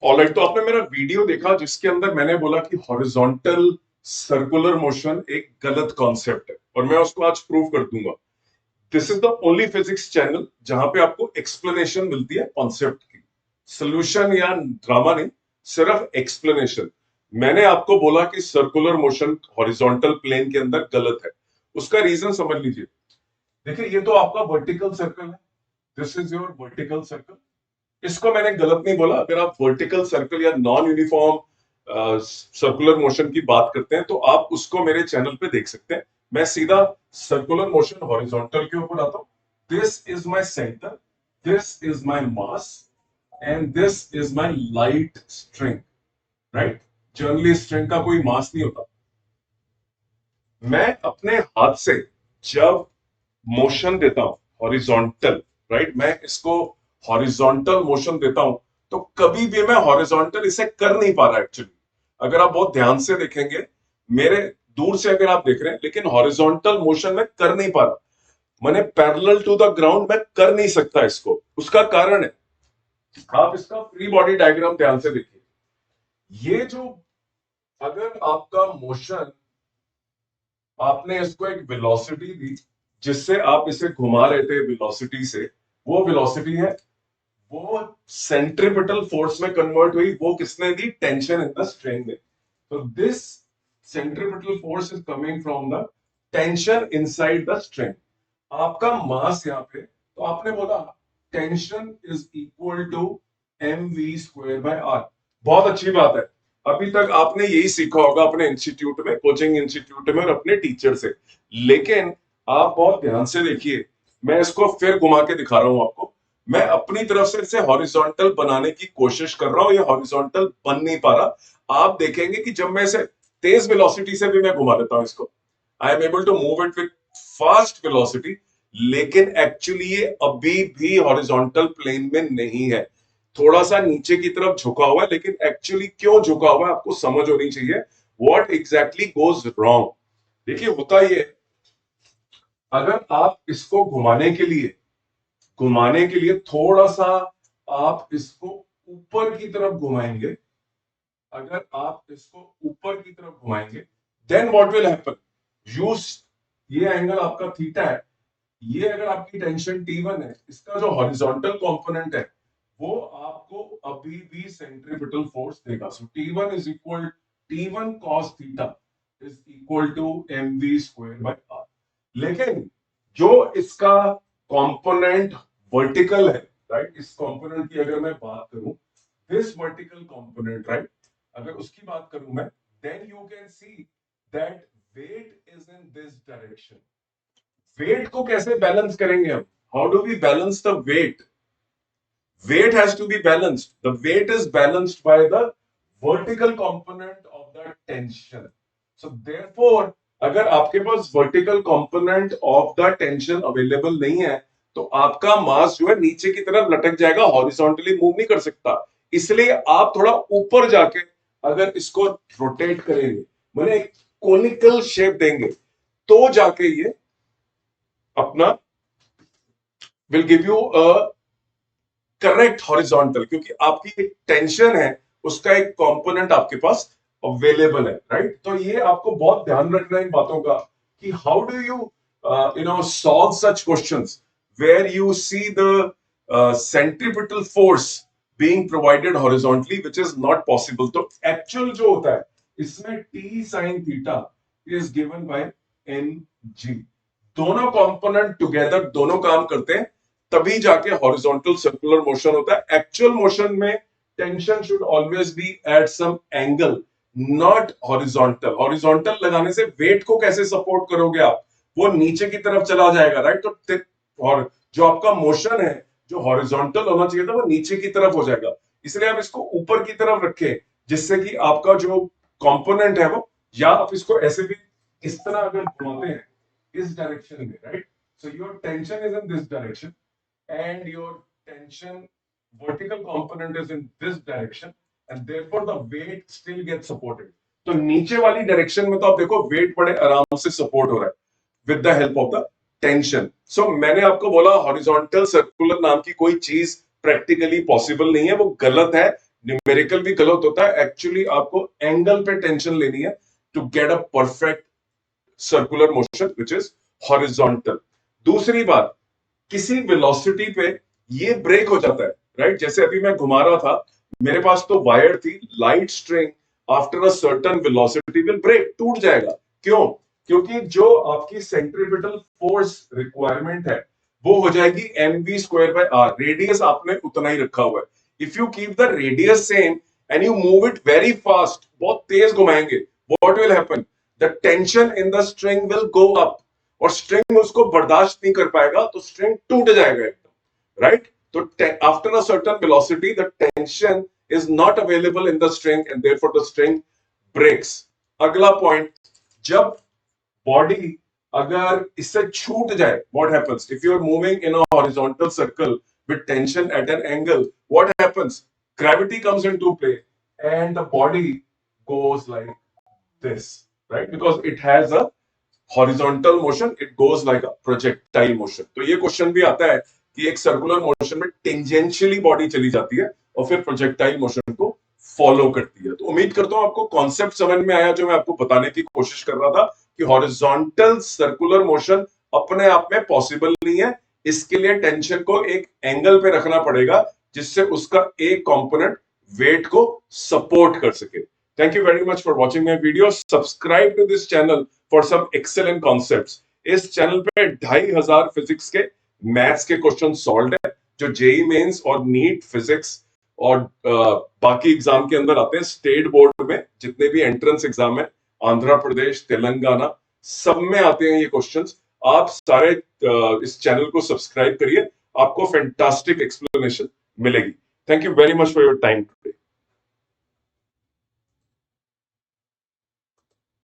Alright, तो आपने मेरा वीडियो देखा जिसके अंदर मैंने बोला कि हॉरिजॉन्टल सर्कुलर मोशन एक गलत कॉन्सेप्ट है और मैं उसको आज प्रूव कर दूंगा। This is the only physics channel जहां पे आपको एक्सप्लेनेशन मिलती है कॉन्सेप्ट की, सोल्यूशन या ड्रामा नहीं, सिर्फ एक्सप्लेनेशन। मैंने आपको बोला कि सर्कुलर मोशन हॉरिजॉन्टल प्लेन के अंदर गलत है। उसका रीजन समझ लीजिए। देखिए, ये तो आपका वर्टिकल सर्कल है, this is your vertical circle. इसको मैंने गलत नहीं बोला। अगर आप वर्टिकल सर्कल या नॉन यूनिफॉर्म सर्कुलर मोशन की बात करते हैं तो आप उसको मेरे चैनल पे देख सकते हैं। मैं सीधा सर्कुलर मोशन हॉरिजॉन्टल के ऊपर आता हूं। This is my centre, this is my mass and this is my light string. Right, generally string का कोई मास नहीं होता। मैं अपने हाथ से जब मोशन देता हूं हॉरिजॉन्टल, राइट, मैं इसको हॉरिजॉन्टल मोशन देता हूं तो कभी भी मैं हॉरिजॉन्टल इसे कर नहीं पा रहा एक्चुअली। अगर आप बहुत ध्यान से देखेंगे, मेरे दूर से अगर आप देख रहे हैं, लेकिन हॉरिजॉन्टल मोशन में कर नहीं पा रहा। मैंने पैरेलल टू द ग्राउंड में कर नहीं सकता इसको। उसका कारण है, आप इसका फ्री बॉडी डायग्राम ध्यान से देखिए। ये जो, अगर आपका मोशन, आपने इसको एक वेलोसिटी दी जिससे आप इसे घुमा रहे थे वेलोसिटी से, वो वेलोसिटी है, वो सेंट्रीपिटल फोर्स में कन्वर्ट हुई। वो किसने दी? टेंशन इन द स्ट्रिंग ने। तो this centripetal force is coming from the tension inside the string. आपका मास यहाँ पे, तो आपने बोला tension is equal to m v square by r. बहुत अच्छी बात है। अभी तक आपने यही सीखा होगा अपने इंस्टीट्यूट में, कोचिंग इंस्टीट्यूट में और अपने टीचर से। लेकिन आप बहुत ध्यान से देखिए, मैं इसको फिर घुमा के दिखा रहा हूं आपको। मैं अपनी तरफ से इसे हॉरिजॉन्टल बनाने की कोशिश कर रहा हूं, ये हॉरिजॉन्टल बन नहीं पा रहा। आप देखेंगे कि जब मैं इसे तेज वेलोसिटी से भी मैं घुमा देता हूं इसको, I am able to move it with fast velocity, लेकिन एक्चुअली ये अभी भी हॉरिजॉन्टल प्लेन में नहीं है। थोड़ा सा नीचे की तरफ झुका हुआ है, लेकिन एक्चुअली क्यों झुका हुआ है आपको समझ होनी चाहिए। What exactly goes wrong? देखिए, होता ये, अगर आप इसको घुमाने के लिए थोड़ा सा आप इसको ऊपर की तरफ घुमाएंगे, अगर आप इसको ऊपर की तरफ घुमाएंगे, then what will happen? Use, ये एंगल आपका थीटा है, ये अगर आपकी टेंशन T1 है, इसका जो हॉरिजॉन्टल कंपोनेंट है वो आपको अभी भी सेंट्रीपिटल फोर्स देगा। So T1 is equal, T1 cos theta is equal to mv square by r। लेकिन जो इसका कंपोनेंट वर्टिकल है, राइट, इस कंपोनेंट की अगर मैं बात करूं, दिस वर्टिकल कंपोनेंट, राइट, अगर उसकी बात करूं मैं, then you can see that weight is in this direction. Weight को कैसे बैलेंस करेंगे हम? How do we balance the weight? Weight has to be balanced. The weight is balanced by the vertical component of the tension. So therefore, अगर आपके पास vertical component of the tension available नहीं है, तो आपका मास जो है नीचे की तरफ लटक जाएगा, हॉरिजॉन्टली मूव नहीं कर सकता। इसलिए आप थोड़ा ऊपर जाके अगर इसको रोटेट करेंगे, मैंने एक कोनिकल शेप देंगे, तो जाके ये अपना will give you a correct horizontal, क्योंकि आपकी एक टेंशन है, उसका एक कंपोनेंट आपके पास अवेलेबल है, राइट। तो ये आपको बहुत ध्यान रखना है इन बातों का कि how do you solve such questions where you see the centripetal force being provided horizontally, which is not possible। तो एक्चुअल जो होता है इसमें t sin theta is given by mg। दोनों कंपोनेंट टुगेदर, दोनों काम करते हैं, तभी जाके हॉरिजॉन्टल सर्कुलर मोशन होता है। एक्चुअल मोशन में tension should always be at some angle, not horizontal. Horizontal लगाने से वेट को कैसे सपोर्ट करोगे आप? वो नीचे की तरफ चला जाएगा, राइट। तो और जो आपका मोशन है, जो हॉरिजॉन्टल होना चाहिए था, वो नीचे की तरफ हो जाएगा। इसलिए आप इसको ऊपर की तरफ रखें, जिससे कि आपका जो कंपोनेंट है वो, या आप इसको ऐसे भी इस तरह अगर घुमाते हैं इस डायरेक्शन में, right, so your tension is in this direction and your tension vertical component is in this direction and therefore the weight still gets supported। तो नीचे वाली डायरेक्शन में तो आप देखो वेट बड़े आराम से सपोर्ट हो रहा है with the help of the tension. So मैंने आपको बोला हॉरिजॉन्टल सर्कुलर नाम की कोई चीज प्रैक्टिकली पॉसिबल नहीं है, वो गलत है। न्यूमेरिकल भी गलत होता है, एक्चुअली आपको एंगल पे टेंशन लेनी है to get a perfect circular motion which is horizontal. दूसरी बात, किसी वेलोसिटी पे ये ब्रेक हो जाता है, राइट? जैसे अभी मैं घुमा रहा था, मेरे पास तो वायर थी, light string after a certain velocity will break, टूट जाएगा। क्यों? क्योंकि जो आपकी सेंट्रीपिटल फोर्स रिक्वायरमेंट है वो हो जाएगी mv square by r। Radius आपने उतना ही रखा हुआ है। If you keep the radius same and you move it very fast, बहुत तेज घुमाएंगे, what will happen? The tension in the string will go up और स्ट्रिंग उसको बर्दाश्त नहीं कर पाएगा, तो स्ट्रिंग टूट जाएगा एकदम, राइट? तो after a certain velocity the tension is not available in the string and therefore the string breaks. अगला पॉइंट, जब बॉडी अगर इससे छूट जाए, what happens? If you are moving in a horizontal circle with tension at an angle, what happens? Gravity comes into play and the body goes like this, right? Because it has a horizontal motion, it goes like a projectile motion. तो ये question भी आता है कि एक circular motion में tangentially body चली जाती है और फिर प्रोजेक्टाइल मोशन को फॉलो करती है। तो उम्मीद करता हूं आपको कॉन्सेप्ट समझ में आया जो मैं आपको बताने की कोशिश कर रहा था कि हॉरिजॉन्टल सर्कुलर मोशन अपने आप में पॉसिबल नहीं है। इसके लिए टेंशन को एक एंगल पे रखना पड़ेगा जिससे उसका एक कंपोनेंट वेट को सपोर्ट कर सके। Thank you very much for watching my video. Subscribe to this channel for some excellent concepts. इस चैनल पे 2500 फिजिक्स के मैथ्स के क्वेश्चन सॉल्व है जो जेई मेंस और नीट फिजिक्स और बाकी एग्जाम के अंदर आते हैं। स्टेट बोर्ड में जितने भी एंट्रेंस एग्जाम है, आंध्र प्रदेश, तेलंगाना, सब में आते हैं ये क्वेश्चंस। आप सारे इस चैनल को सब्सक्राइब करिए, आपको फैंटास्टिक एक्सप्लेनेशन मिलेगी। Thank you very much for your time.